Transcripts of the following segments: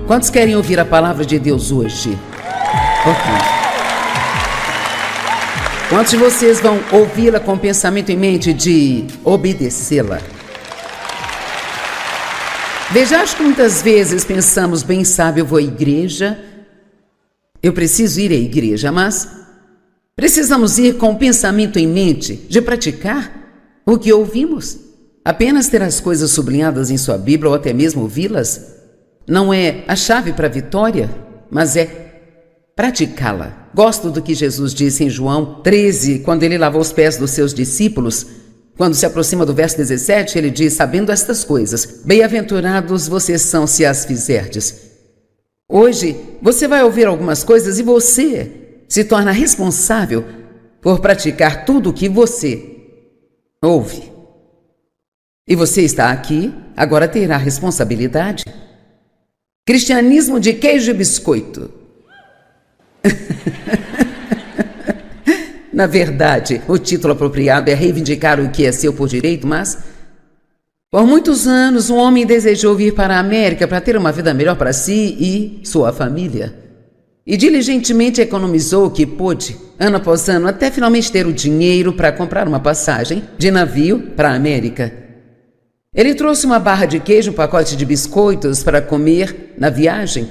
Quantos querem ouvir a palavra de Deus hoje? Ok. Quantos de vocês vão ouvi-la com o pensamento em mente de obedecê-la? Veja, acho que muitas vezes pensamos, bem sabe, eu vou à igreja, eu preciso ir à igreja, mas precisamos ir com o pensamento em mente de praticar o que ouvimos. Apenas ter as coisas sublinhadas em sua Bíblia ou até mesmo ouvi-las não é a chave para a vitória, mas é praticá-la. Gosto do que Jesus disse em João 13, quando ele lavou os pés dos seus discípulos. Quando se aproxima do verso 17, ele diz: sabendo estas coisas, bem-aventurados vocês são se as fizerdes. Hoje, você vai ouvir algumas coisas e você se torna responsável por praticar tudo o que você ouve. E você está aqui, agora terá responsabilidade. Cristianismo de queijo e biscoito. Na verdade, o título apropriado é reivindicar o que é seu por direito, mas por muitos anos um homem desejou vir para a América para ter uma vida melhor para si e sua família. E diligentemente economizou o que pôde, ano após ano, até finalmente ter o dinheiro para comprar uma passagem de navio para a América. Ele trouxe uma barra de queijo, um pacote de biscoitos para comer na viagem.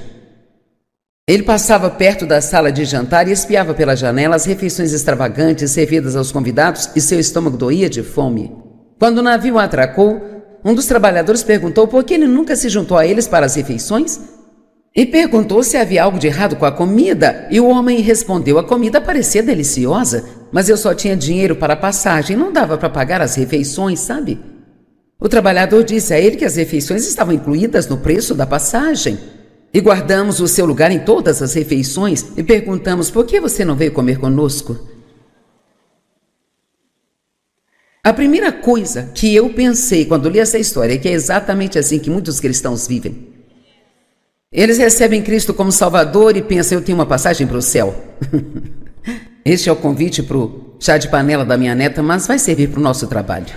Ele passava perto da sala de jantar e espiava pela janela as refeições extravagantes servidas aos convidados e seu estômago doía de fome. Quando o navio atracou, um dos trabalhadores perguntou por que ele nunca se juntou a eles para as refeições e perguntou se havia algo de errado com a comida, e o homem respondeu: a comida parecia deliciosa, mas eu só tinha dinheiro para a passagem, não dava para pagar as refeições, sabe? O trabalhador disse a ele que as refeições estavam incluídas no preço da passagem. E guardamos o seu lugar em todas as refeições e perguntamos: por que você não veio comer conosco? A primeira coisa que eu pensei quando li essa história é que é exatamente assim que muitos cristãos vivem. Eles recebem Cristo como Salvador e pensam: eu tenho uma passagem para o céu. Este é o convite para o chá de panela da minha neta, mas vai servir para o nosso trabalho.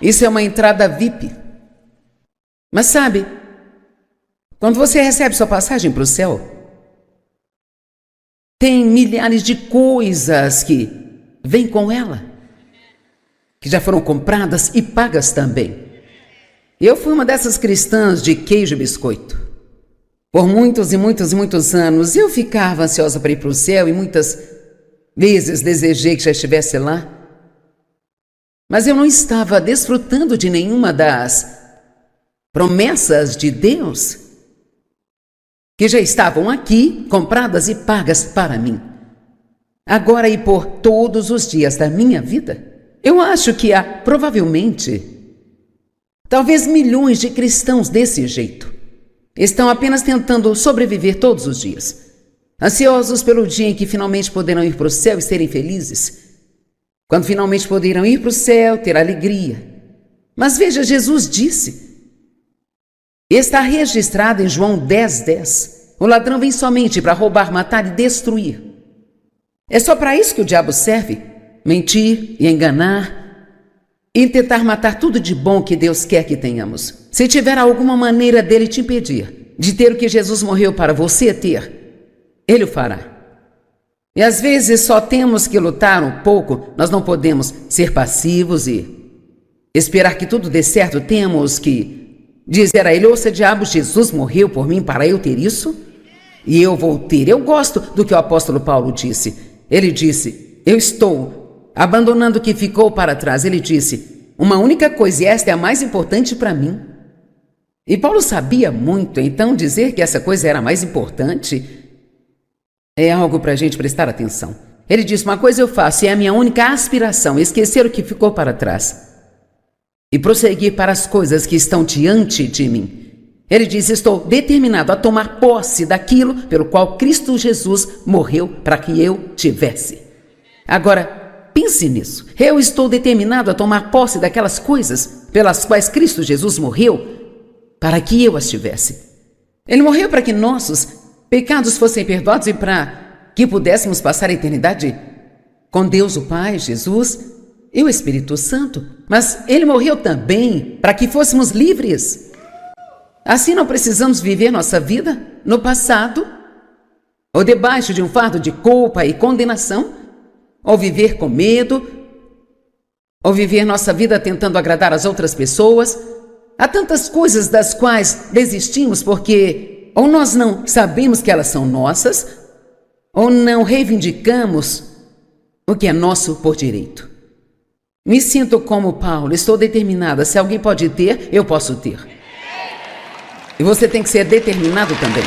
Isso é uma entrada VIP. Mas sabe, quando você recebe sua passagem para o céu, tem milhares de coisas que vêm com ela, que já foram compradas e pagas também. Eu fui uma dessas cristãs de queijo e biscoito. Por muitos e muitos e muitos anos, eu ficava ansiosa para ir para o céu e muitas vezes desejei que já estivesse lá. Mas eu não estava desfrutando de nenhuma das promessas de Deus que já estavam aqui, compradas e pagas para mim. Agora e por todos os dias da minha vida, eu acho que há, provavelmente, talvez milhões de cristãos desse jeito. Estão apenas tentando sobreviver todos os dias, ansiosos pelo dia em que finalmente poderão ir para o céu e serem felizes. Quando finalmente poderão ir para o céu, ter alegria. Mas veja, Jesus disse, está registrado em João 10:10. O ladrão vem somente para roubar, matar e destruir. É só para isso que o diabo serve: mentir e enganar e tentar matar tudo de bom que Deus quer que tenhamos. Se tiver alguma maneira dele te impedir de ter o que Jesus morreu para você ter, ele o fará. E às vezes só temos que lutar um pouco, nós não podemos ser passivos e esperar que tudo dê certo. Temos que dizer a ele: ouça, diabo, Jesus morreu por mim para eu ter isso e eu vou ter. Eu gosto do que o apóstolo Paulo disse. Ele disse: eu estou abandonando o que ficou para trás. Ele disse: uma única coisa, e esta é a mais importante para mim. E Paulo sabia muito, então dizer que essa coisa era a mais importante é algo para a gente prestar atenção. Ele disse: uma coisa eu faço, e é a minha única aspiração: esquecer o que ficou para trás e prosseguir para as coisas que estão diante de mim. Ele diz: estou determinado a tomar posse daquilo pelo qual Cristo Jesus morreu para que eu tivesse. Agora, pense nisso. Eu estou determinado a tomar posse daquelas coisas pelas quais Cristo Jesus morreu para que eu as tivesse. Ele morreu para que nossos pecados fossem perdoados e para que pudéssemos passar a eternidade com Deus o Pai, Jesus e o Espírito Santo. Mas ele morreu também para que fôssemos livres. Assim não precisamos viver nossa vida no passado, ou debaixo de um fardo de culpa e condenação, ou viver com medo, ou viver nossa vida tentando agradar as outras pessoas. Há tantas coisas das quais desistimos porque ou nós não sabemos que elas são nossas, ou não reivindicamos o que é nosso por direito. Me sinto como Paulo, estou determinada. Se alguém pode ter, eu posso ter. E você tem que ser determinado também.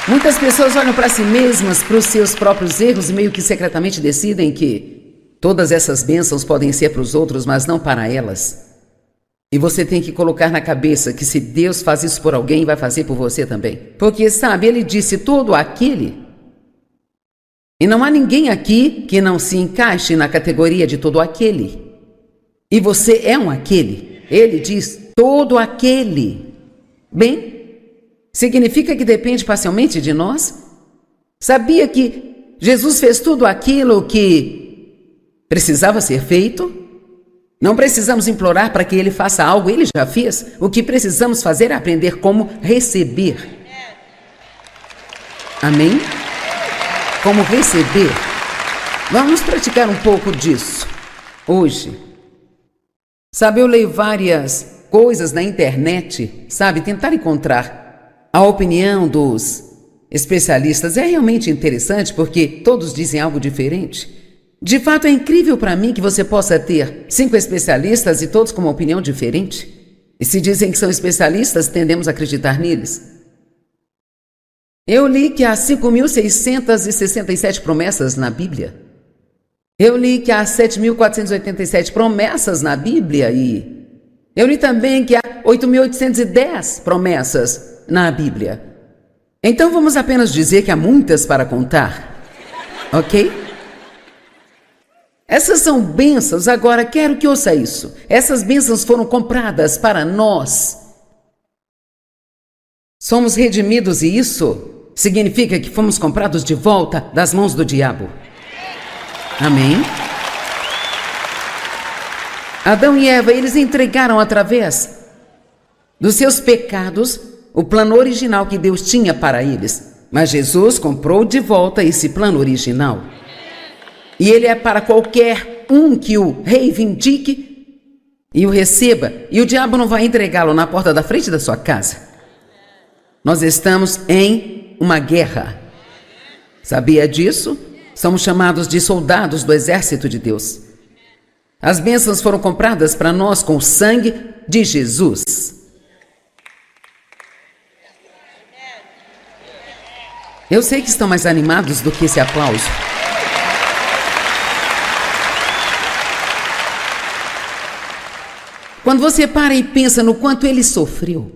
Muitas pessoas olham para si mesmas, para os seus próprios erros e meio que secretamente decidem que todas essas bênçãos podem ser para os outros, mas não para elas. E você tem que colocar na cabeça que se Deus faz isso por alguém, vai fazer por você também. Porque, sabe, ele disse todo aquele. E não há ninguém aqui que não se encaixe na categoria de todo aquele. E você é um aquele. Ele diz todo aquele. Bem, significa que depende parcialmente de nós? Sabia que Jesus fez tudo aquilo que precisava ser feito? Não precisamos implorar para que Ele faça algo, Ele já fez. O que precisamos fazer é aprender como receber. Amém? Como receber. Vamos praticar um pouco disso hoje. Sabe, eu leio várias coisas na internet, sabe, tentar encontrar a opinião dos especialistas. É realmente interessante porque todos dizem algo diferente. De fato, é incrível para mim que você possa ter 5 especialistas e todos com uma opinião diferente. E se dizem que são especialistas, tendemos a acreditar neles. Eu li que há 5.667 promessas na Bíblia. Eu li que há 7.487 promessas na Bíblia e eu li também que há 8.810 promessas na Bíblia. Então vamos apenas dizer que há muitas para contar, ok? Essas são bênçãos, agora quero que ouça isso. Essas bênçãos foram compradas para nós. Somos redimidos e isso significa que fomos comprados de volta das mãos do diabo. Amém? Adão e Eva, eles entregaram através dos seus pecados o plano original que Deus tinha para eles. Mas Jesus comprou de volta esse plano original. E ele é para qualquer um que o reivindique e o receba. E o diabo não vai entregá-lo na porta da frente da sua casa. Nós estamos em uma guerra. Sabia disso? Somos chamados de soldados do exército de Deus. As bênçãos foram compradas para nós com o sangue de Jesus. Eu sei que estão mais animados do que esse aplauso. Quando você para e pensa no quanto ele sofreu,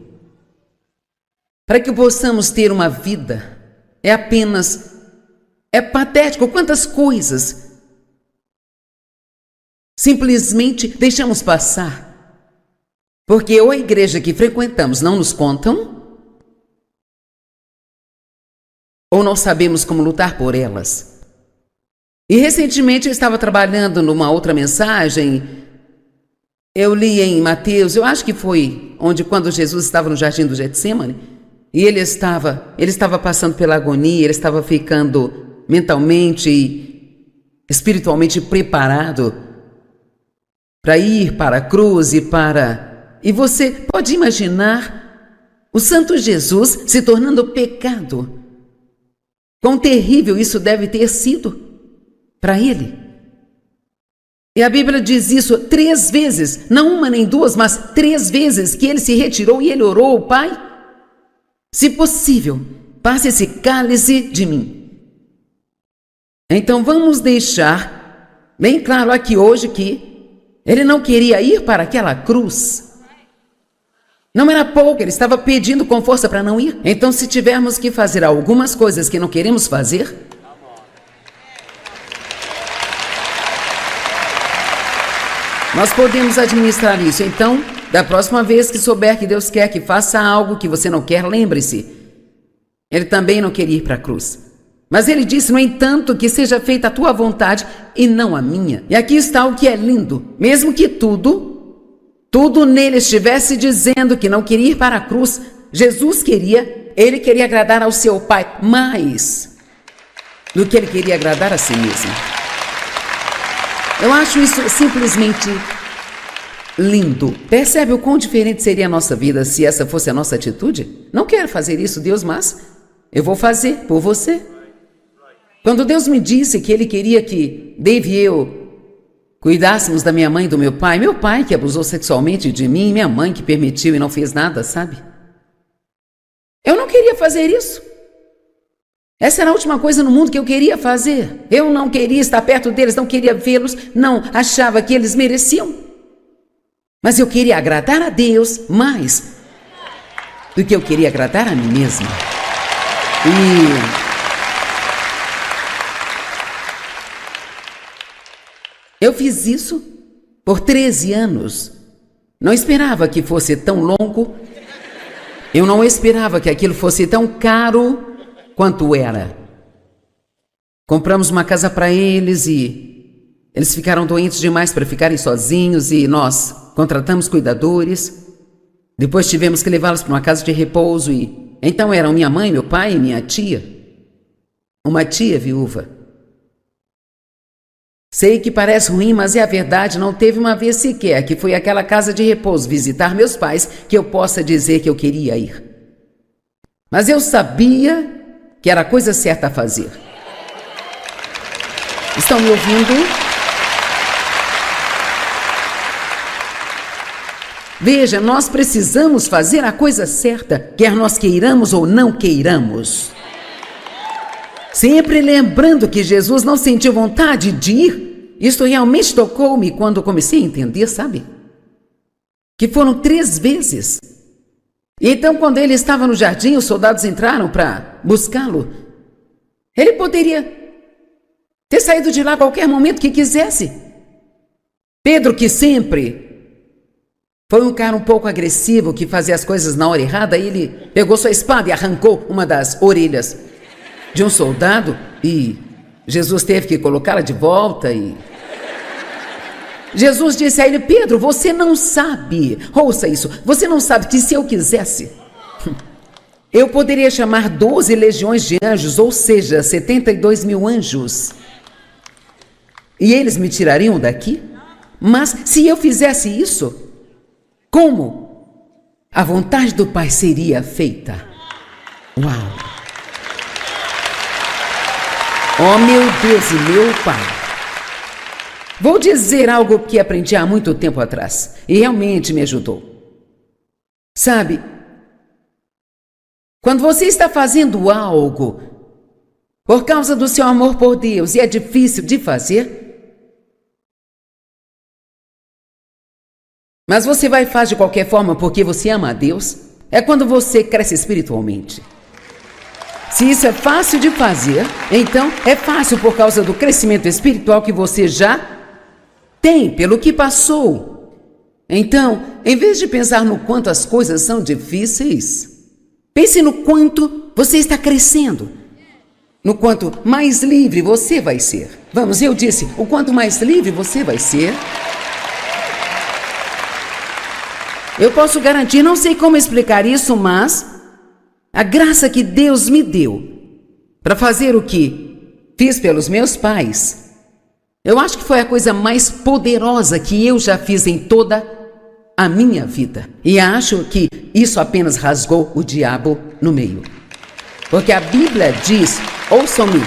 para que possamos ter uma vida, é patético quantas coisas simplesmente deixamos passar, porque ou a igreja que frequentamos não nos contam, ou não sabemos como lutar por elas. E recentemente eu estava trabalhando numa outra mensagem. Eu li em Mateus, eu acho que foi quando Jesus estava no jardim do Getsemane, e ele estava passando pela agonia, ele estava ficando mentalmente e espiritualmente preparado para ir para a cruz e você pode imaginar o Santo Jesus se tornando pecado. Quão terrível isso deve ter sido para ele. E a Bíblia diz isso 3 vezes, não uma nem 2, mas 3 vezes que ele se retirou e ele orou ao Pai. Se possível, passe esse cálice de mim. Então vamos deixar bem claro aqui hoje que ele não queria ir para aquela cruz. Não era pouco, ele estava pedindo com força para não ir. Então se tivermos que fazer algumas coisas que não queremos fazer, nós podemos administrar isso. Então, da próxima vez que souber que Deus quer que faça algo que você não quer, lembre-se. Ele também não queria ir para a cruz. Mas ele disse, no entanto, que seja feita a tua vontade e não a minha. E aqui está o que é lindo. Mesmo que tudo tudo nele estivesse dizendo que não queria ir para a cruz, ele queria agradar ao seu Pai mais do que ele queria agradar a si mesmo. Eu acho isso simplesmente lindo. Percebe o quão diferente seria a nossa vida se essa fosse a nossa atitude? Não quero fazer isso, Deus, mas eu vou fazer por você. Quando Deus me disse que Ele queria que Dave e eu cuidássemos da minha mãe e do meu pai que abusou sexualmente de mim, minha mãe que permitiu e não fez nada, sabe? Eu não queria fazer isso. Essa era a última coisa no mundo que eu queria fazer. Eu não queria estar perto deles, não queria vê-los, não achava que eles mereciam. Mas eu queria agradar a Deus mais do que eu queria agradar a mim mesma. Eu fiz isso por 13 anos. Não esperava que fosse tão longo. Eu não esperava que aquilo fosse tão caro quanto era. Compramos uma casa para eles e eles ficaram doentes demais para ficarem sozinhos e nós contratamos cuidadores. Depois tivemos que levá-los para uma casa de repouso e então eram minha mãe, meu pai e minha tia. Uma tia viúva. Sei que parece ruim, mas é a verdade, não teve uma vez sequer que fui àquela casa de repouso visitar meus pais que eu possa dizer que eu queria ir. Mas eu sabia que era a coisa certa a fazer. Estão me ouvindo? Veja, nós precisamos fazer a coisa certa, quer nós queiramos ou não queiramos. Sempre lembrando que Jesus não sentiu vontade de ir. Isto realmente tocou-me quando comecei a entender, sabe? Que foram 3 vezes. E então, quando ele estava no jardim, os soldados entraram para buscá-lo. Ele poderia ter saído de lá a qualquer momento que quisesse. Pedro, que sempre foi um cara um pouco agressivo, que fazia as coisas na hora errada, ele pegou sua espada e arrancou uma das orelhas de um soldado e Jesus teve que colocá-la de volta e Jesus disse a ele: Pedro, você não sabe, ouça isso, você não sabe que se eu quisesse, eu poderia chamar 12 legiões de anjos, ou seja, 72 mil anjos, e eles me tirariam daqui? Mas se eu fizesse isso, como a vontade do Pai seria feita? Uau! Oh, meu Deus e meu Pai. Vou dizer algo que aprendi há muito tempo atrás e realmente me ajudou. Sabe, quando você está fazendo algo por causa do seu amor por Deus e é difícil de fazer, mas você vai e faz de qualquer forma porque você ama a Deus, é quando você cresce espiritualmente. Se isso é fácil de fazer, então é fácil por causa do crescimento espiritual que você já tem, pelo que passou. Então, em vez de pensar no quanto as coisas são difíceis, pense no quanto você está crescendo, no quanto mais livre você vai ser. Vamos, eu disse, o quanto mais livre você vai ser. Eu posso garantir, não sei como explicar isso, mas a graça que Deus me deu para fazer o que fiz pelos meus pais, eu acho que foi a coisa mais poderosa que eu já fiz em toda a minha vida. E acho que isso apenas rasgou o diabo no meio. Porque a Bíblia diz, ouçam-me,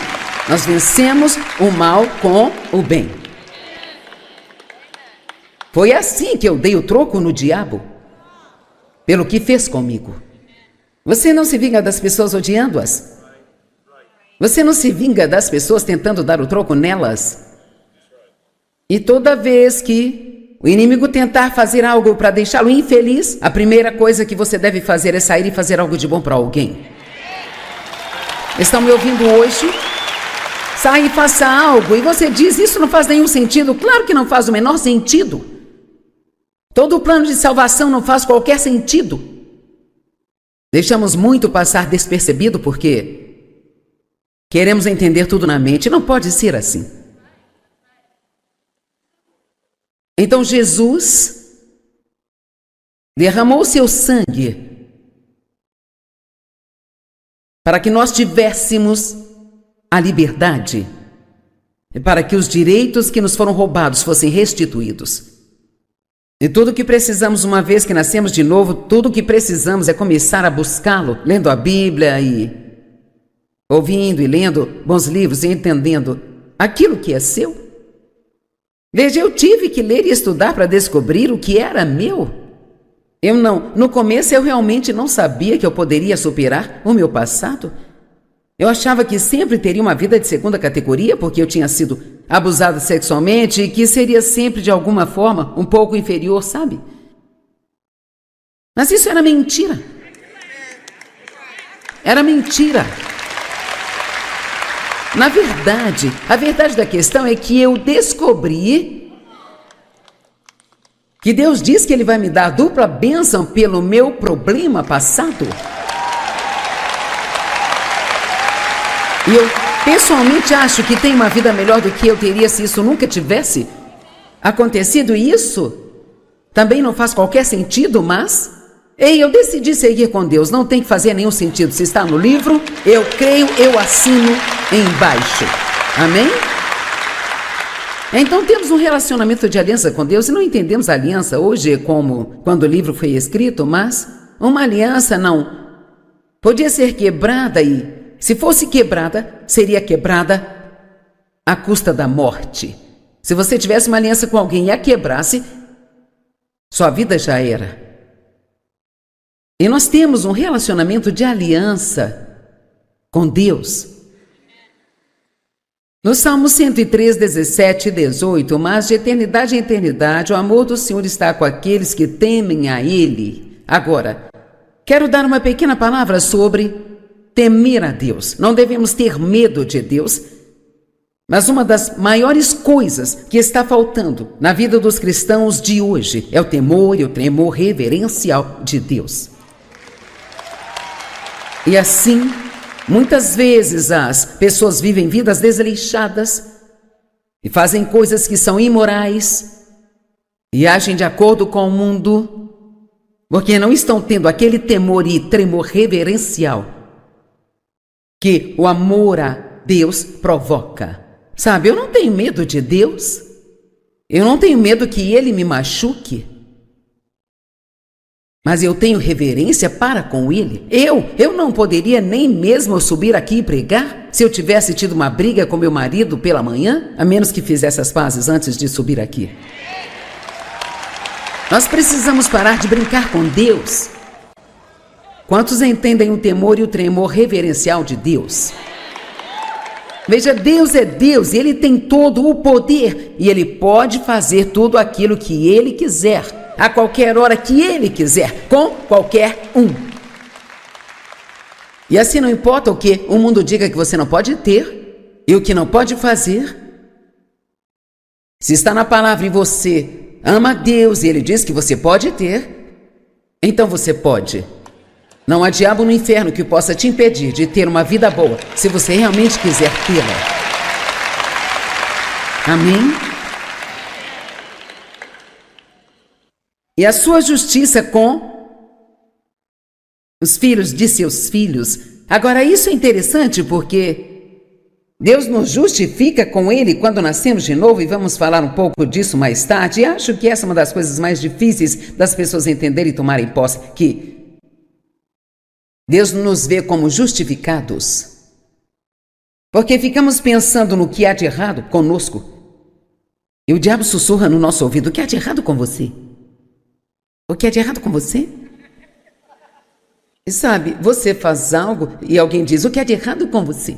nós vencemos o mal com o bem. Foi assim que eu dei o troco no diabo, pelo que fez comigo. Você não se vinga das pessoas odiando-as? Você não se vinga das pessoas tentando dar o troco nelas? E toda vez que o inimigo tentar fazer algo para deixá-lo infeliz, a primeira coisa que você deve fazer é sair e fazer algo de bom para alguém. Estão me ouvindo hoje? Sai e faça algo. E você diz, isso não faz nenhum sentido. Claro que não faz o menor sentido. Todo o plano de salvação não faz qualquer sentido. Deixamos muito passar despercebido porque queremos entender tudo na mente. Não pode ser assim. Então Jesus derramou seu sangue para que nós tivéssemos a liberdade e para que os direitos que nos foram roubados fossem restituídos. E tudo o que precisamos, uma vez que nascemos de novo, tudo o que precisamos é começar a buscá-lo, lendo a Bíblia e ouvindo e lendo bons livros e entendendo aquilo que é seu. Veja, eu tive que ler e estudar para descobrir o que era meu. No começo eu realmente não sabia que eu poderia superar o meu passado. Eu achava que sempre teria uma vida de segunda categoria porque eu tinha sido abusada sexualmente e que seria sempre de alguma forma um pouco inferior, sabe? Mas isso era mentira. Era mentira. Na verdade, a verdade da questão é que eu descobri que Deus diz que Ele vai me dar dupla bênção pelo meu problema passado. E eu pessoalmente acho que tenho uma vida melhor do que eu teria se isso nunca tivesse acontecido. E isso também não faz qualquer sentido, mas eu decidi seguir com Deus. Não tem que fazer nenhum sentido. Se está no livro, eu creio, eu assino embaixo. Amém? Então temos um relacionamento de aliança com Deus e não entendemos a aliança hoje como quando o livro foi escrito, mas uma aliança não podia ser quebrada e, se fosse quebrada, seria quebrada à custa da morte. Se você tivesse uma aliança com alguém e a quebrasse, sua vida já era. E nós temos um relacionamento de aliança com Deus. No Salmo 103, 17 e 18, mas de eternidade em eternidade, o amor do Senhor está com aqueles que temem a Ele. Agora, quero dar uma pequena palavra sobre temer a Deus. Não devemos ter medo de Deus, mas uma das maiores coisas que está faltando na vida dos cristãos de hoje é o temor e o tremor reverencial de Deus. E assim, muitas vezes as pessoas vivem vidas desleixadas e fazem coisas que são imorais e agem de acordo com o mundo, porque não estão tendo aquele temor e tremor reverencial que o amor a Deus provoca. Sabe, eu não tenho medo de Deus. Eu não tenho medo que Ele me machuque. Mas eu tenho reverência para com Ele. Eu não poderia nem mesmo subir aqui e pregar se eu tivesse tido uma briga com meu marido pela manhã, a menos que fizesse as pazes antes de subir aqui. Nós precisamos parar de brincar com Deus. Quantos entendem o temor e o tremor reverencial de Deus? Veja, Deus é Deus e Ele tem todo o poder e Ele pode fazer tudo aquilo que Ele quiser, a qualquer hora que Ele quiser, com qualquer um. E assim não importa o que o mundo diga que você não pode ter e o que não pode fazer. Se está na palavra e você ama a Deus e Ele diz que você pode ter, então você pode. Não há diabo no inferno que possa te impedir de ter uma vida boa, se você realmente quiser tê-la. Amém? E a sua justiça com os filhos de seus filhos. Agora, isso é interessante porque Deus nos justifica com Ele quando nascemos de novo, e vamos falar um pouco disso mais tarde. E acho que essa é uma das coisas mais difíceis das pessoas entenderem e tomarem posse, que Deus nos vê como justificados, porque ficamos pensando no que há de errado conosco. E o diabo sussurra no nosso ouvido: o que há de errado com você? O que há de errado com você? E sabe, você faz algo e alguém diz: o que há de errado com você?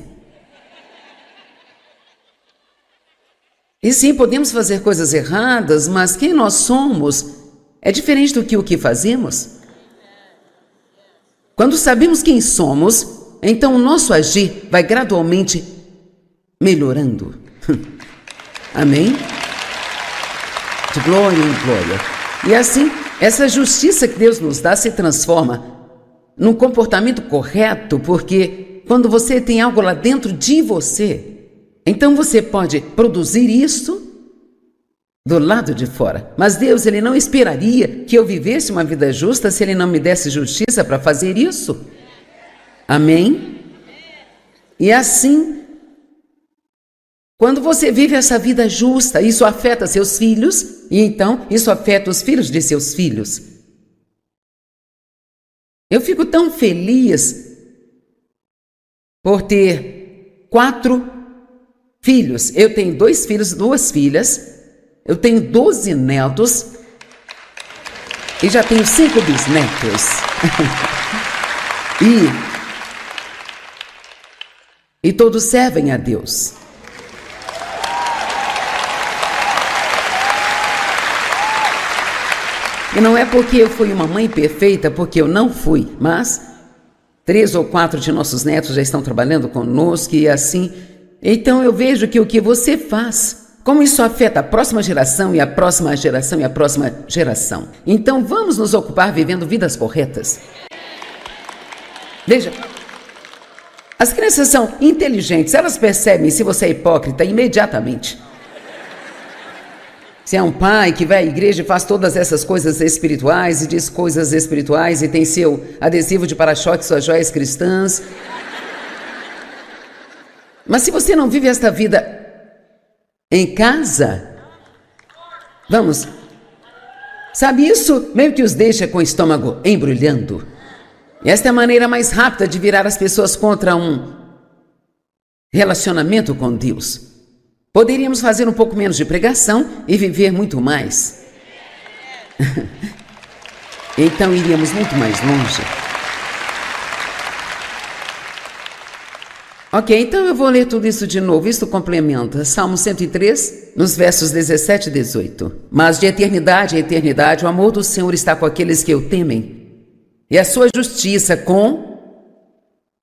E sim, podemos fazer coisas erradas, mas quem nós somos é diferente do que o que fazemos. Quando sabemos quem somos, então o nosso agir vai gradualmente melhorando. Amém? De glória em glória. E assim, essa justiça que Deus nos dá se transforma num comportamento correto, porque quando você tem algo lá dentro de você, então você pode produzir isso do lado de fora. Mas Deus, Ele não esperaria que eu vivesse uma vida justa se Ele não me desse justiça para fazer isso. Amém? E assim, quando você vive essa vida justa, isso afeta seus filhos, e então isso afeta os filhos de seus filhos. Eu fico tão feliz por ter 4 filhos. Eu tenho 2 filhos, 2 filhas. Eu tenho 12 netos e já tenho 5 bisnetos. e todos servem a Deus. E não é porque eu fui uma mãe perfeita, porque eu não fui, mas 3 ou 4 de nossos netos já estão trabalhando conosco e assim. Então eu vejo que o que você faz, como isso afeta a próxima geração e a próxima geração e a próxima geração. Então vamos nos ocupar vivendo vidas corretas. Veja, as crianças são inteligentes, elas percebem se você é hipócrita imediatamente. Se é um pai que vai à igreja e faz todas essas coisas espirituais e diz coisas espirituais e tem seu adesivo de para-choque, suas joias cristãs. Mas se você não vive esta vida em casa, vamos, sabe, isso meio que os deixa com o estômago embrulhando. E esta é a maneira mais rápida de virar as pessoas contra um relacionamento com Deus. Poderíamos fazer um pouco menos de pregação e viver muito mais. Então iríamos muito mais longe. Ok, então eu vou ler tudo isso de novo. Isso complementa Salmo 103, nos versos 17 e 18. Mas de eternidade a eternidade, o amor do Senhor está com aqueles que o temem, e a sua justiça com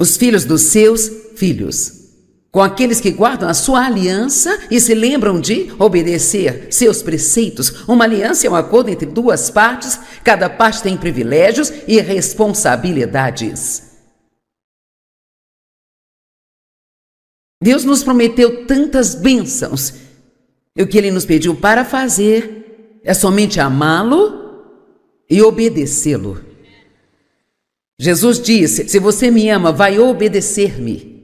os filhos dos seus filhos, com aqueles que guardam a sua aliança e se lembram de obedecer seus preceitos. Uma aliança é um acordo entre 2 partes, cada parte tem privilégios e responsabilidades. Deus nos prometeu tantas bênçãos, e o que Ele nos pediu para fazer é somente amá-lo e obedecê-lo. Jesus disse: se você me ama, vai obedecer-me.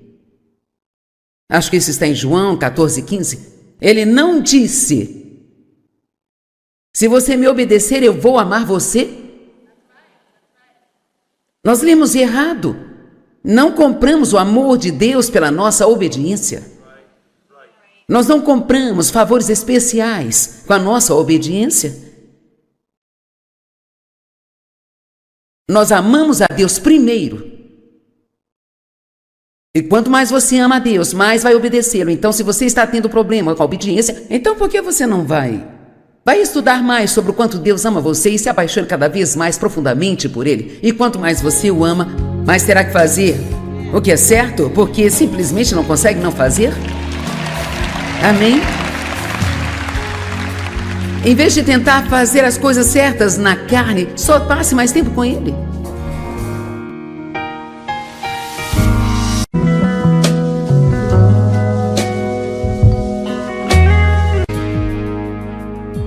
Acho que isso está em João 14:15. Ele não disse: se você me obedecer, eu vou amar você. Nós lemos errado. Não compramos o amor de Deus pela nossa obediência. Nós não compramos favores especiais com a nossa obediência. Nós amamos a Deus primeiro. E quanto mais você ama a Deus, mais vai obedecê-lo. Então, se você está tendo problema com a obediência, então por que você não vai estudar mais sobre o quanto Deus ama você e se apaixone cada vez mais profundamente por Ele? E quanto mais você o ama, mais terá que fazer o que é certo, porque simplesmente não consegue não fazer? Amém? Em vez de tentar fazer as coisas certas na carne, só passe mais tempo com Ele.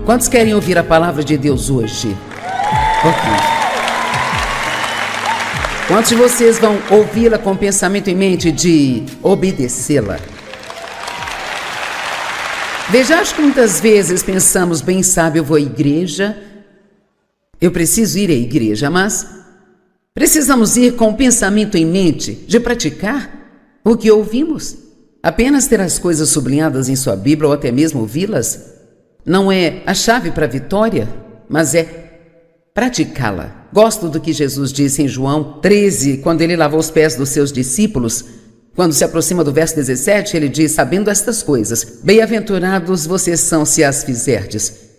Quantos querem ouvir a palavra de Deus hoje? Ok. Quantos de vocês vão ouvi-la com o pensamento em mente de obedecê-la? Veja, acho que muitas vezes pensamos: bem sabe, eu vou à igreja, eu preciso ir à igreja, mas precisamos ir com o pensamento em mente de praticar o que ouvimos. Apenas ter as coisas sublinhadas em sua Bíblia ou até mesmo ouvi-las não é a chave para a vitória, mas é praticá-la. Gosto do que Jesus disse em João 13, quando ele lavou os pés dos seus discípulos. Quando se aproxima do verso 17, ele diz: sabendo estas coisas, bem-aventurados vocês são se as fizerdes.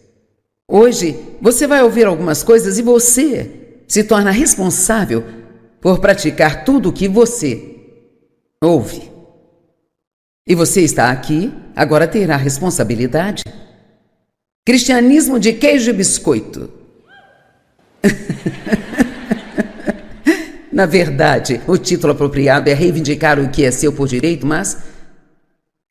Hoje, você vai ouvir algumas coisas e você se torna responsável por praticar tudo o que você ouve. E você está aqui, agora terá responsabilidade. Cristianismo de queijo e biscoito. Na verdade, o título apropriado é reivindicar o que é seu por direito, mas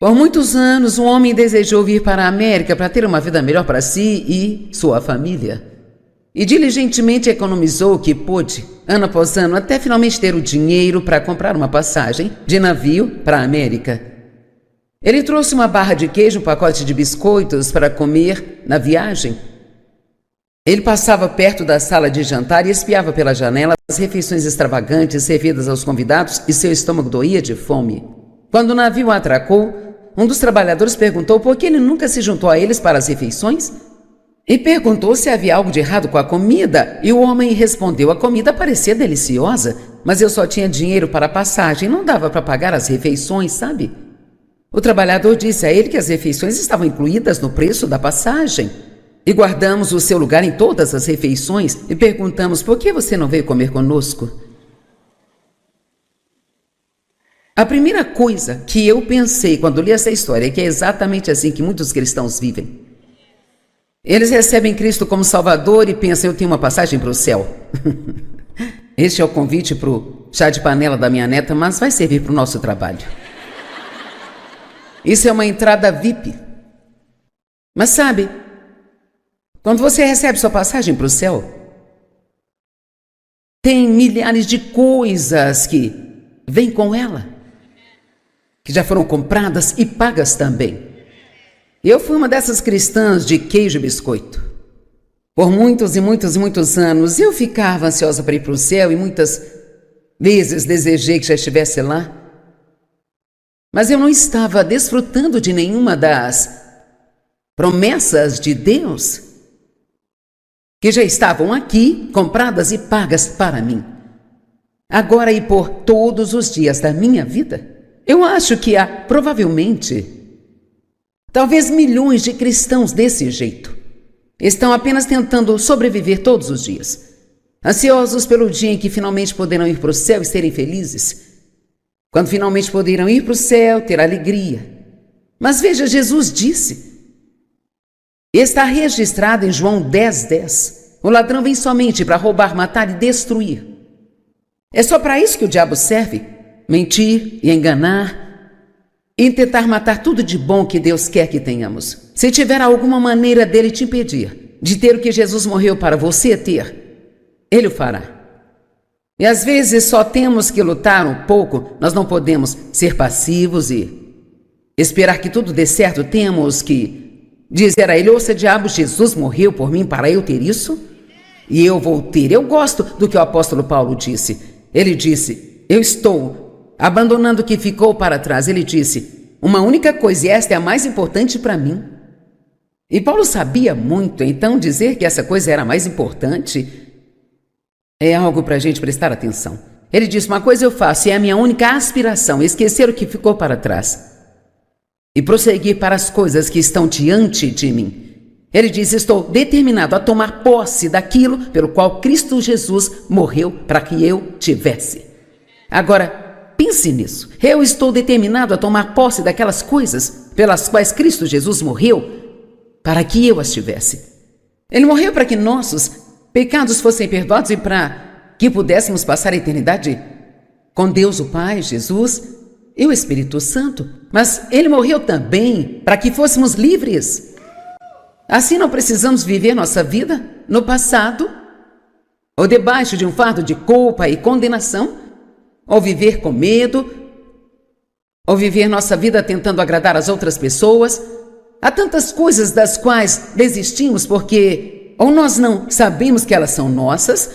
Por muitos anos, um homem desejou vir para a América para ter uma vida melhor para si e sua família. E diligentemente economizou o que pôde, ano após ano, até finalmente ter o dinheiro para comprar uma passagem de navio para a América. Ele trouxe uma barra de queijo, um pacote de biscoitos para comer na viagem. Ele passava perto da sala de jantar e espiava pela janela as refeições extravagantes servidas aos convidados e seu estômago doía de fome. Quando o navio atracou, um dos trabalhadores perguntou por que ele nunca se juntou a eles para as refeições e perguntou se havia algo de errado com a comida, e o homem respondeu: a comida parecia deliciosa, mas eu só tinha dinheiro para a passagem, não dava para pagar as refeições, sabe? O trabalhador disse a ele que as refeições estavam incluídas no preço da passagem. E guardamos o seu lugar em todas as refeições e perguntamos: por que você não veio comer conosco? A primeira coisa que eu pensei quando li essa história é que é exatamente assim que muitos cristãos vivem. Eles recebem Cristo como Salvador e pensam: eu tenho uma passagem para o céu. Este é o convite para o chá de panela da minha neta, mas vai servir para o nosso trabalho. Isso é uma entrada VIP. Mas sabe, quando você recebe sua passagem para o céu, tem milhares de coisas que vêm com ela, que já foram compradas e pagas também. Eu fui uma dessas cristãs de queijo e biscoito. Por muitos e muitos e muitos anos, eu ficava ansiosa para ir para o céu e muitas vezes desejei que já estivesse lá. Mas eu não estava desfrutando de nenhuma das promessas de Deus que já estavam aqui, compradas e pagas para mim. Agora e por todos os dias da minha vida, eu acho que há, provavelmente, talvez milhões de cristãos desse jeito. Estão apenas tentando sobreviver todos os dias, ansiosos pelo dia em que finalmente poderão ir para o céu e serem felizes. Quando finalmente poderão ir para o céu, ter alegria. Mas veja, Jesus disse, está registrado em João 10:10. O ladrão vem somente para roubar, matar e destruir. É só para isso que o diabo serve: mentir e enganar, e tentar matar tudo de bom que Deus quer que tenhamos. Se tiver alguma maneira dele te impedir de ter o que Jesus morreu para você ter, ele o fará. E às vezes só temos que lutar um pouco, nós não podemos ser passivos e esperar que tudo dê certo. Temos que dizer a ele: ouça, diabo, Jesus morreu por mim para eu ter isso, e eu vou ter. Eu gosto do que o apóstolo Paulo disse. Ele disse: eu estou abandonando o que ficou para trás. Ele disse: uma única coisa, e esta é a mais importante para mim. E Paulo sabia muito, então dizer que essa coisa era a mais importante é algo para a gente prestar atenção. Ele disse: uma coisa eu faço, e é a minha única aspiração: esquecer o que ficou para trás e prosseguir para as coisas que estão diante de mim. Ele diz: estou determinado a tomar posse daquilo pelo qual Cristo Jesus morreu para que eu tivesse. Agora, pense nisso. Eu estou determinado a tomar posse daquelas coisas pelas quais Cristo Jesus morreu para que eu as tivesse. Ele morreu para que nossos pecados fossem perdoados e para que pudéssemos passar a eternidade com Deus o Pai, Jesus e o Espírito Santo. Mas ele morreu também para que fôssemos livres. Assim não precisamos viver nossa vida no passado, ou debaixo de um fardo de culpa e condenação, ou viver com medo, ou viver nossa vida tentando agradar as outras pessoas. Há tantas coisas das quais desistimos porque ou nós não sabemos que elas são nossas,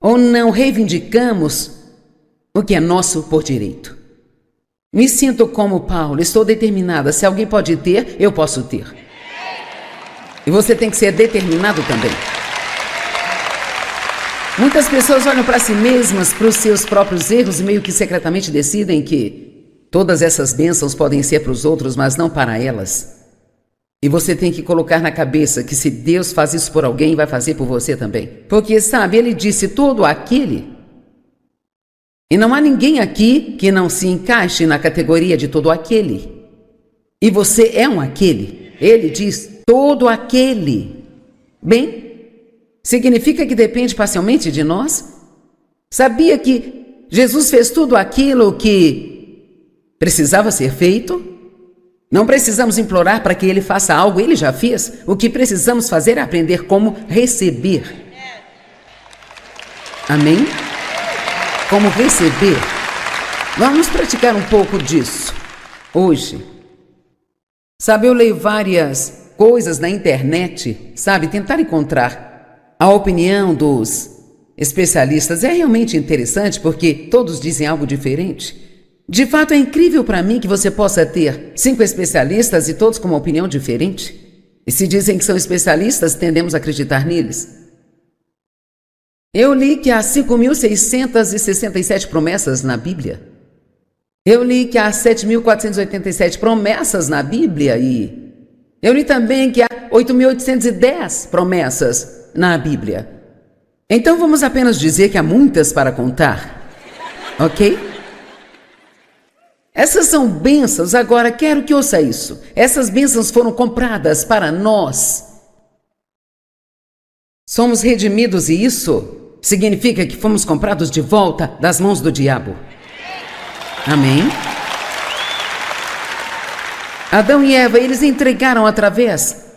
ou não reivindicamos o que é nosso por direito. Me sinto como Paulo, estou determinada. Se alguém pode ter, eu posso ter. E você tem que ser determinado também. Muitas pessoas olham para si mesmas, para os seus próprios erros e meio que secretamente decidem que todas essas bênçãos podem ser para os outros, mas não para elas. E você tem que colocar na cabeça que se Deus faz isso por alguém, vai fazer por você também. Porque, sabe, ele disse: todo aquele. E não há ninguém aqui que não se encaixe na categoria de todo aquele. E você é um aquele. Ele diz: todo aquele. Bem, significa que depende parcialmente de nós? Sabia que Jesus fez tudo aquilo que precisava ser feito? Não precisamos implorar para que Ele faça algo, Ele já fez. O que precisamos fazer é aprender como receber. Amém? Como receber. Vamos praticar um pouco disso hoje. Sabe, eu leio várias coisas na internet, sabe, tentar encontrar a opinião dos especialistas. É realmente interessante porque todos dizem algo diferente. De fato, é incrível para mim que você possa ter 5 especialistas e todos com uma opinião diferente. E se dizem que são especialistas, tendemos a acreditar neles. Eu li que há 5.667 promessas na Bíblia. Eu li que há 7.487 promessas na Bíblia e eu li também que há 8.810 promessas na Bíblia. Então vamos apenas dizer que há muitas para contar, ok? Essas são bênçãos, agora quero que ouça isso. Essas bênçãos foram compradas para nós. Somos redimidos e isso significa que fomos comprados de volta das mãos do diabo. Amém? Adão e Eva, eles entregaram através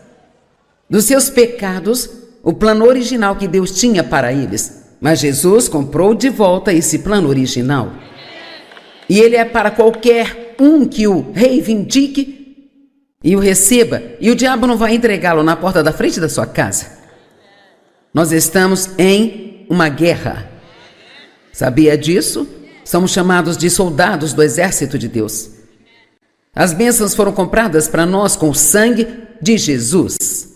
dos seus pecados o plano original que Deus tinha para eles. Mas Jesus comprou de volta esse plano original. E ele é para qualquer um que o reivindique e o receba. E o diabo não vai entregá-lo na porta da frente da sua casa. Nós estamos em uma guerra. Sabia disso? Somos chamados de soldados do exército de Deus. As bênçãos foram compradas para nós com o sangue de Jesus.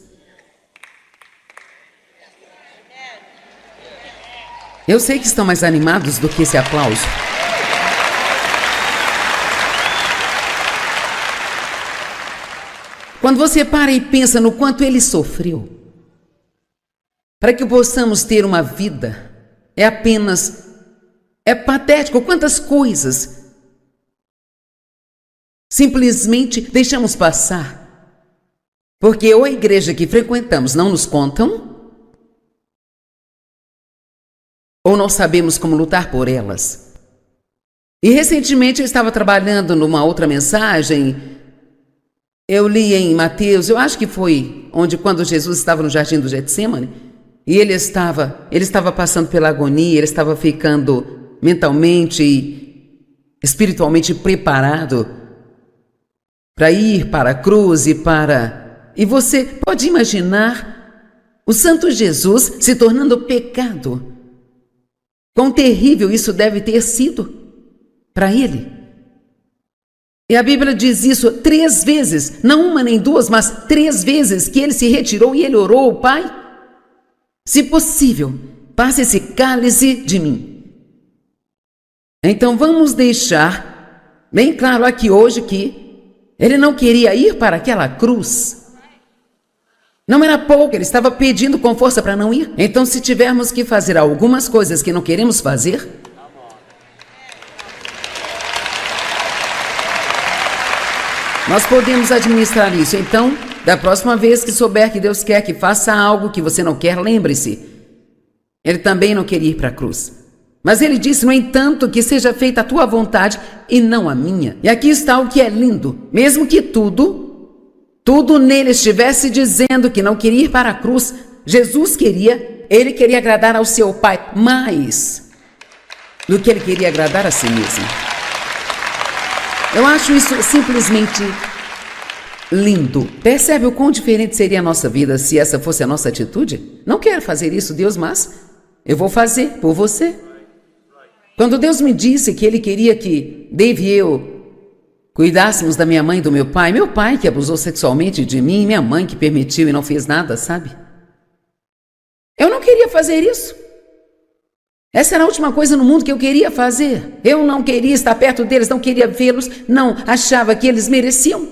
Eu sei que estão mais animados do que esse aplauso. Quando você para e pensa no quanto ele sofreu, para que possamos ter uma vida, é patético quantas coisas simplesmente deixamos passar, porque ou a igreja que frequentamos não nos contam, ou não sabemos como lutar por elas. E recentemente eu estava trabalhando numa outra mensagem. Eu li em Mateus, eu acho que foi quando Jesus estava no jardim do Getsemane, e ele estava passando pela agonia, ele estava ficando mentalmente e espiritualmente preparado para ir para a cruz e você pode imaginar o Santo Jesus se tornando pecado. Quão terrível isso deve ter sido para ele. E a Bíblia diz isso 3 vezes, não uma nem 2, mas 3 vezes que ele se retirou e ele orou ao Pai. Se possível, passe esse cálice de mim. Então vamos deixar bem claro aqui hoje que ele não queria ir para aquela cruz. Não era pouco, ele estava pedindo com força para não ir. Então se tivermos que fazer algumas coisas que não queremos fazer, nós podemos administrar isso. Então, da próxima vez que souber que Deus quer que faça algo que você não quer, lembre-se. Ele também não queria ir para a cruz. Mas ele disse, no entanto, que seja feita a tua vontade e não a minha. E aqui está o que é lindo. Mesmo que tudo nele estivesse dizendo que não queria ir para a cruz, ele queria agradar ao seu Pai mais do que ele queria agradar a si mesmo. Eu acho isso simplesmente lindo. Percebe o quão diferente seria a nossa vida se essa fosse a nossa atitude? Não quero fazer isso, Deus, mas eu vou fazer por você. Quando Deus me disse que Ele queria que Dave e eu cuidássemos da minha mãe e do meu pai que abusou sexualmente de mim, minha mãe que permitiu e não fez nada, sabe? Eu não queria fazer isso. Essa era a última coisa no mundo que eu queria fazer. Eu não queria estar perto deles, não queria vê-los, não achava que eles mereciam.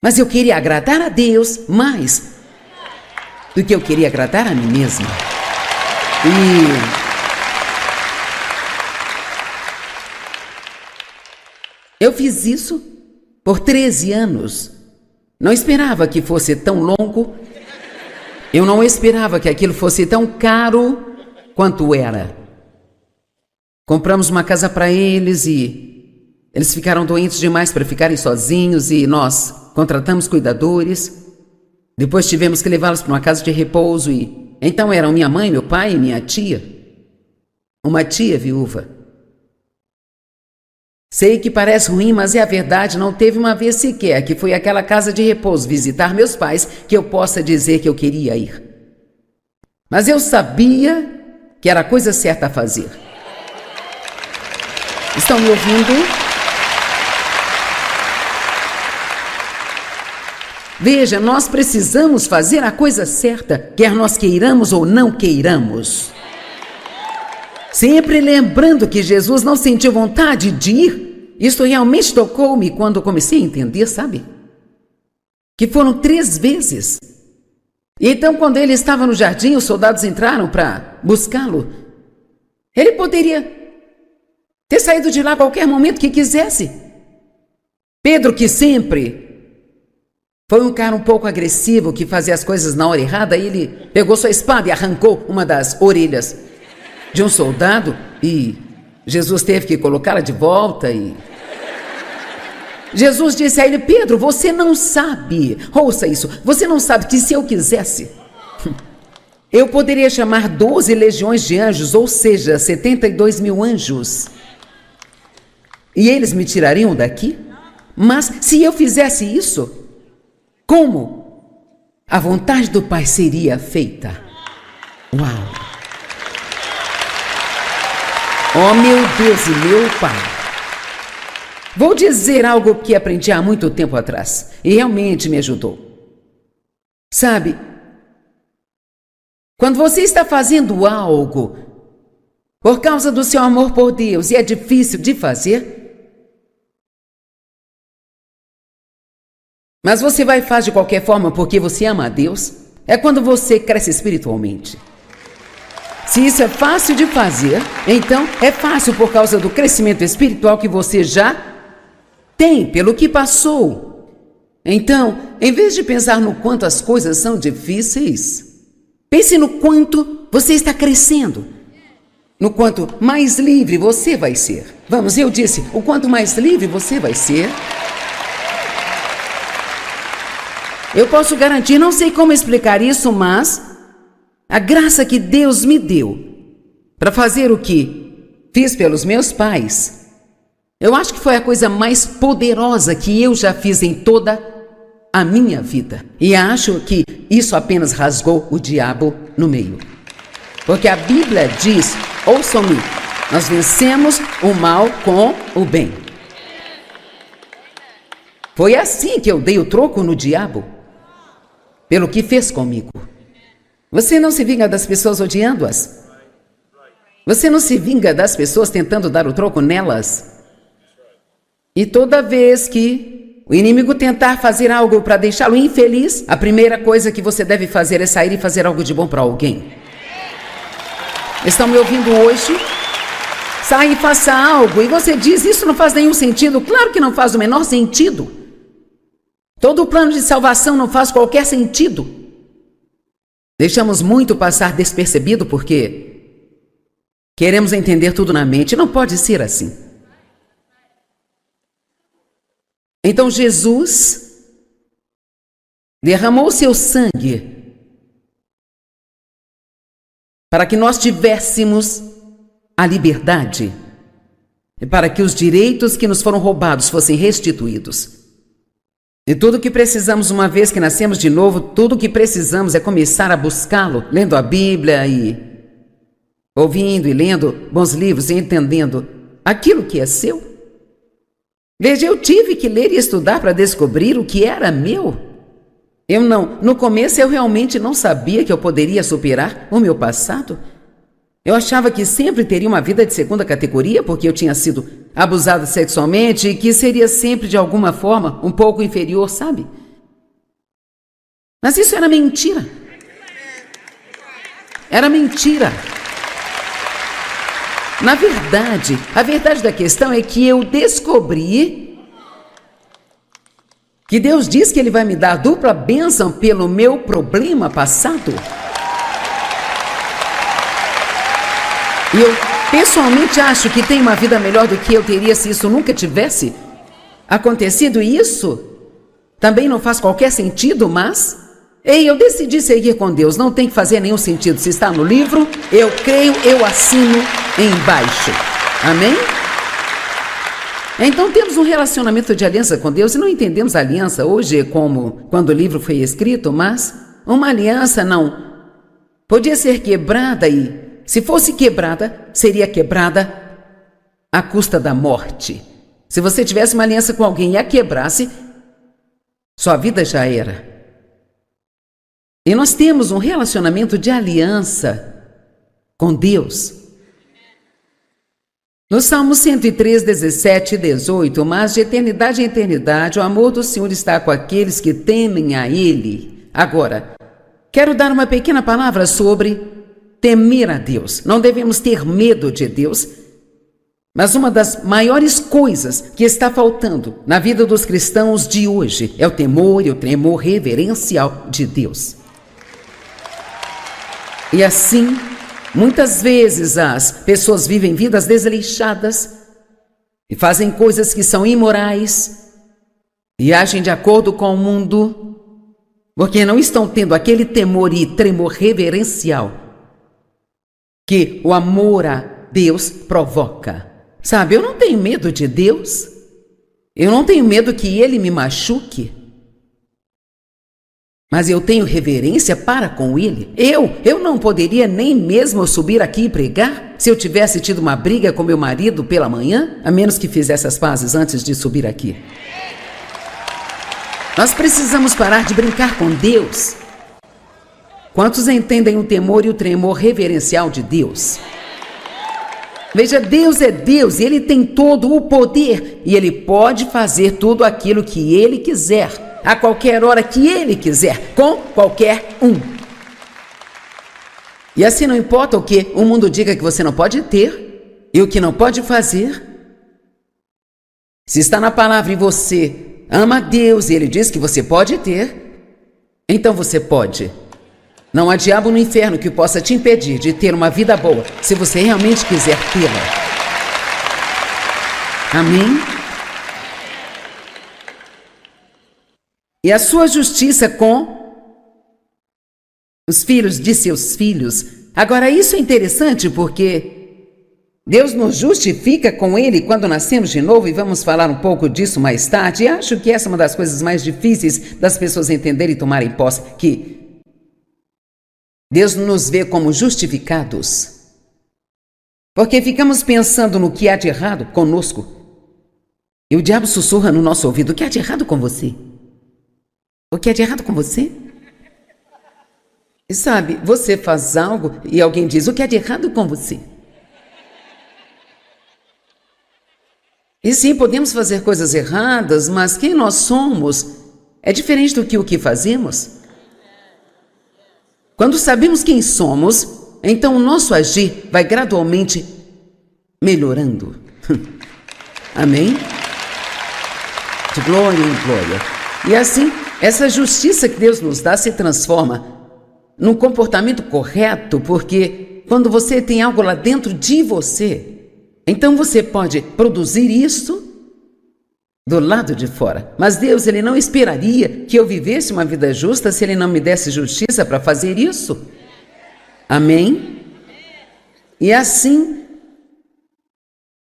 Mas eu queria agradar a Deus mais do que eu queria agradar a mim mesma. E eu fiz isso por 13 anos. Não esperava que fosse tão longo. Eu não esperava que aquilo fosse tão caro quanto era. Compramos uma casa para eles e Eles ficaram doentes demais para ficarem sozinhos e nós contratamos cuidadores. Depois tivemos que levá-los para uma casa de repouso e então eram minha mãe, meu pai e minha tia. Uma tia viúva. Sei que parece ruim, mas é a verdade. Não teve uma vez sequer que fui àquela casa de repouso visitar meus pais que eu possa dizer que eu queria ir. Mas eu sabia que era a coisa certa a fazer. Estão me ouvindo? Veja, nós precisamos fazer a coisa certa, quer nós queiramos ou não queiramos. Sempre lembrando que Jesus não sentiu vontade de ir. Isso realmente tocou-me quando comecei a entender, sabe? Que foram 3 vezes. Então, quando ele estava no jardim, os soldados entraram para buscá-lo. Ele poderia ter saído de lá a qualquer momento que quisesse. Pedro, que sempre foi um cara um pouco agressivo, que fazia as coisas na hora errada, ele pegou sua espada e arrancou uma das orelhas de um soldado e Jesus teve que colocá-la de volta e... Jesus disse a ele: Pedro, você não sabe, ouça isso, você não sabe que se eu quisesse, eu poderia chamar 12 legiões de anjos, ou seja, 72 mil anjos, e eles me tirariam daqui? Mas se eu fizesse isso, como a vontade do Pai seria feita? Uau! Oh, meu Deus e meu Pai! Vou dizer algo que aprendi há muito tempo atrás e realmente me ajudou. Sabe, quando você está fazendo algo por causa do seu amor por Deus e é difícil de fazer, mas você vai e faz de qualquer forma porque você ama a Deus, é quando você cresce espiritualmente. Se isso é fácil de fazer, então é fácil por causa do crescimento espiritual que você já tem, pelo que passou. Então, em vez de pensar no quanto as coisas são difíceis, pense no quanto você está crescendo, no quanto mais livre você vai ser. Vamos, eu disse, o quanto mais livre você vai ser. Eu posso garantir, não sei como explicar isso, mas a graça que Deus me deu para fazer o que fiz pelos meus pais, eu acho que foi a coisa mais poderosa que eu já fiz em toda a minha vida. E acho que isso apenas rasgou o diabo no meio. Porque a Bíblia diz, ouçam-me, nós vencemos o mal com o bem. Foi assim que eu dei o troco no diabo, pelo que fez comigo. Você não se vinga das pessoas odiando-as? Você não se vinga das pessoas tentando dar o troco nelas? E toda vez que o inimigo tentar fazer algo para deixá-lo infeliz, a primeira coisa que você deve fazer é sair e fazer algo de bom para alguém. Estão me ouvindo hoje? Sai e faça algo. E você diz, isso não faz nenhum sentido. Claro que não faz o menor sentido. Todo o plano de salvação não faz qualquer sentido. Deixamos muito passar despercebido porque queremos entender tudo na mente. Não pode ser assim. Então Jesus derramou seu sangue para que nós tivéssemos a liberdade e para que os direitos que nos foram roubados fossem restituídos. E tudo o que precisamos, uma vez que nascemos de novo, tudo o que precisamos é começar a buscá-lo, lendo a Bíblia e ouvindo e lendo bons livros e entendendo aquilo que é seu. Veja, eu tive que ler e estudar para descobrir o que era meu. No começo eu realmente não sabia que eu poderia superar o meu passado. Eu achava que sempre teria uma vida de segunda categoria porque eu tinha sido abusada sexualmente e que seria sempre de alguma forma um pouco inferior, sabe? Mas isso era mentira. Era mentira. Na verdade, a verdade da questão é que eu descobri que Deus diz que Ele vai me dar dupla bênção pelo meu problema passado. Pessoalmente, acho que tem uma vida melhor do que eu teria se isso nunca tivesse acontecido. E isso também não faz qualquer sentido, mas... Ei, eu decidi seguir com Deus. Não tem que fazer nenhum sentido. Se está no livro, eu creio, eu assino embaixo. Amém? Então temos um relacionamento de aliança com Deus e não entendemos a aliança hoje como quando o livro foi escrito, mas uma aliança não podia ser quebrada e, se fosse quebrada, seria quebrada à custa da morte. Se você tivesse uma aliança com alguém e a quebrasse, sua vida já era. E nós temos um relacionamento de aliança com Deus. No Salmo 103, 17 e 18, mas de eternidade em eternidade, o amor do Senhor está com aqueles que temem a Ele. Agora, quero dar uma pequena palavra sobre temer a Deus. Não devemos ter medo de Deus, mas uma das maiores coisas que está faltando na vida dos cristãos de hoje é o temor e o tremor reverencial de Deus. E assim, muitas vezes as pessoas vivem vidas desleixadas e fazem coisas que são imorais e agem de acordo com o mundo, porque não estão tendo aquele temor e tremor reverencial que o amor a Deus provoca. Sabe, eu não tenho medo de Deus, eu não tenho medo que Ele me machuque, mas eu tenho reverência para com Ele. Eu não poderia nem mesmo subir aqui e pregar se eu tivesse tido uma briga com meu marido pela manhã, a menos que fizesse as pazes antes de subir aqui. Nós precisamos parar de brincar com Deus. Quantos entendem o temor e o tremor reverencial de Deus? Veja, Deus é Deus e Ele tem todo o poder e Ele pode fazer tudo aquilo que Ele quiser, a qualquer hora que Ele quiser, com qualquer um. E assim não importa o que o mundo diga que você não pode ter e o que não pode fazer. Se está na palavra e você ama a Deus e Ele diz que você pode ter, então você pode. Não há diabo no inferno que possa te impedir de ter uma vida boa, se você realmente quiser tê-la. Amém? E a sua justiça com os filhos de seus filhos. Agora, isso é interessante porque Deus nos justifica com Ele quando nascemos de novo, e vamos falar um pouco disso mais tarde. E acho que essa é uma das coisas mais difíceis das pessoas entenderem e tomarem posse, que Deus nos vê como justificados, porque ficamos pensando no que há de errado conosco. E o diabo sussurra no nosso ouvido: o que há de errado com você? O que há de errado com você? E sabe, você faz algo e alguém diz: o que há de errado com você? E sim, podemos fazer coisas erradas, mas quem nós somos é diferente do que o que fazemos. Quando sabemos quem somos, então o nosso agir vai gradualmente melhorando. Amém? De glória em glória. E assim, essa justiça que Deus nos dá se transforma num comportamento correto, porque quando você tem algo lá dentro de você, então você pode produzir isso do lado de fora. Mas Deus, Ele não esperaria que eu vivesse uma vida justa se Ele não me desse justiça para fazer isso. Amém? E assim,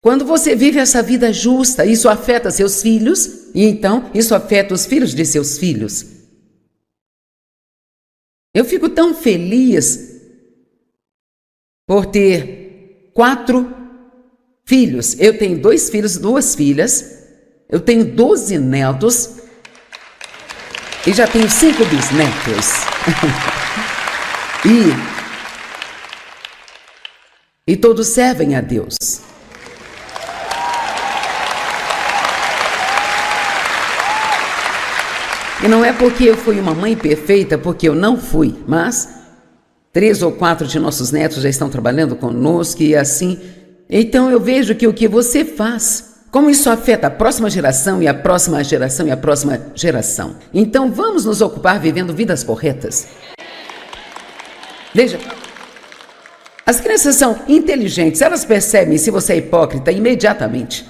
quando você vive essa vida justa, isso afeta seus filhos, e então isso afeta os filhos de seus filhos. Eu fico tão feliz por ter 4 filhos. Eu tenho 2 filhos, 2 filhas. Eu tenho 12 netos e já tenho 5 bisnetos. e todos servem a Deus. E não é porque eu fui uma mãe perfeita, porque eu não fui, mas 3 ou 4 de nossos netos já estão trabalhando conosco e assim. Então eu vejo que o que você faz, como isso afeta a próxima geração e a próxima geração e a próxima geração. Então vamos nos ocupar vivendo vidas corretas. Veja, As crianças são inteligentes, elas percebem se você é hipócrita imediatamente.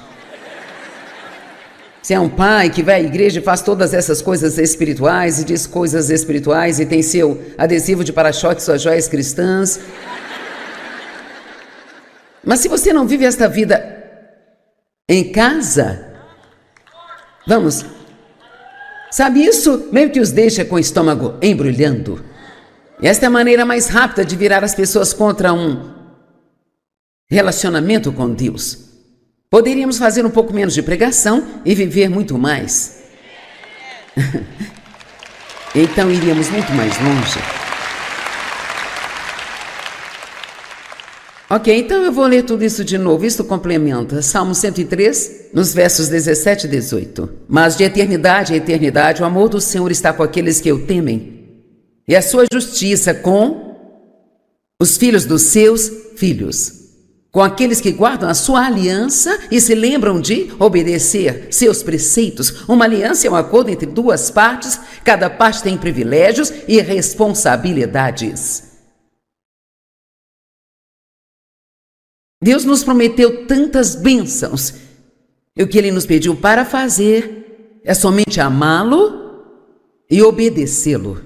Se é um pai que vai à igreja e faz todas essas coisas espirituais e diz coisas espirituais e tem seu adesivo de para-choque, suas joias cristãs. Mas se você não vive esta vida em casa, vamos, sabe, isso meio que os deixa com o estômago embrulhando. E esta é a maneira mais rápida de virar as pessoas contra um relacionamento com Deus. Poderíamos fazer um pouco menos de pregação e viver muito mais. Então iríamos muito mais longe. Ok, então eu vou ler tudo isso de novo. Isso complementa Salmo 103, nos versos 17 e 18. Mas de eternidade a eternidade, o amor do Senhor está com aqueles que o temem, e a sua justiça com os filhos dos seus filhos, com aqueles que guardam a sua aliança e se lembram de obedecer seus preceitos. Uma aliança é um acordo entre duas partes, cada parte tem privilégios e responsabilidades. Deus nos prometeu tantas bênçãos, e o que Ele nos pediu para fazer é somente amá-lo e obedecê-lo.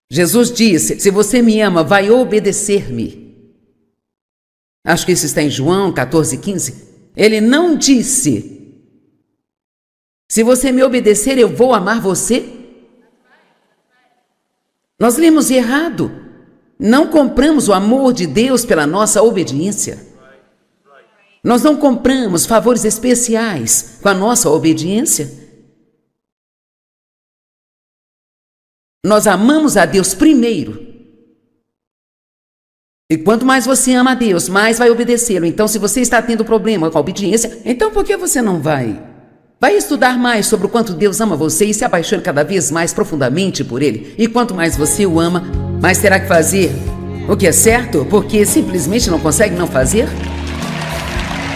Jesus disse: se você me ama, vai obedecer-me. Acho que isso está em João 14:15. Ele não disse: se você me obedecer, eu vou amar você. Nós lemos errado. Não compramos o amor de Deus pela nossa obediência. Nós não compramos favores especiais com a nossa obediência. Nós amamos a Deus primeiro. E quanto mais você ama a Deus, mais vai obedecê-lo. Então, se você está tendo problema com a obediência, então por que você não vai estudar mais sobre o quanto Deus ama você e se apaixone cada vez mais profundamente por Ele? E quanto mais você o ama, mais terá que fazer o que é certo, porque simplesmente não consegue não fazer?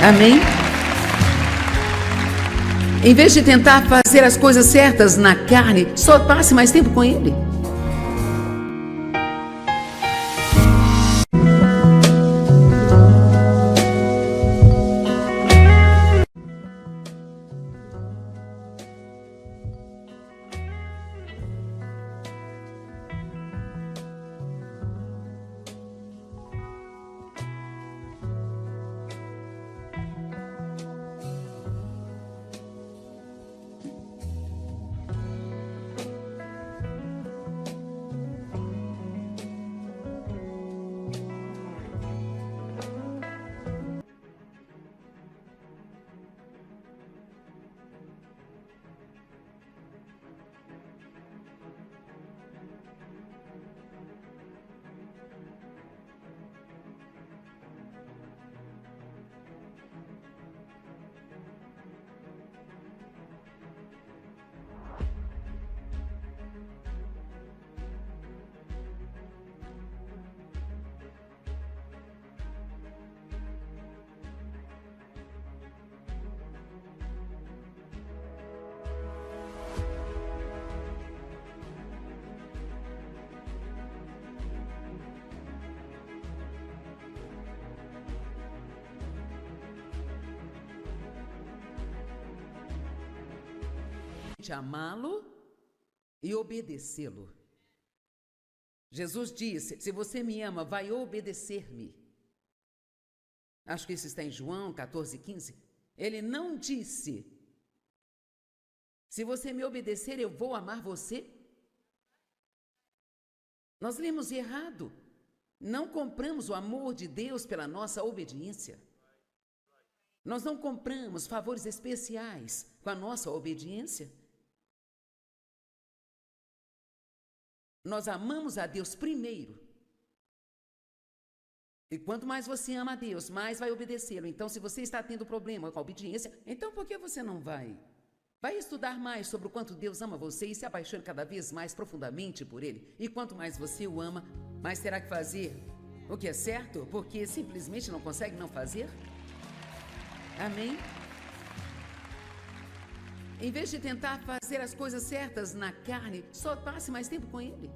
Amém? Em vez de tentar fazer as coisas certas na carne, só passe mais tempo com Ele. Amá-lo e obedecê-lo. Jesus disse: se você me ama, vai obedecer-me. Acho que isso está em João 14:15. Ele não disse: se você me obedecer, eu vou amar você. Nós lemos errado. Não compramos o amor de Deus pela nossa obediência. Nós não compramos favores especiais com a nossa obediência. Nós amamos a Deus primeiro. E quanto mais você ama a Deus, mais vai obedecê-lo. Então, se você está tendo problema com a obediência, então por que você não vai estudar mais sobre o quanto Deus ama você e se apaixone cada vez mais profundamente por Ele? E quanto mais você o ama, mais terá que fazer o que é certo, porque simplesmente não consegue não fazer? Amém? Em vez de tentar fazer as coisas certas na carne, só passe mais tempo com Ele.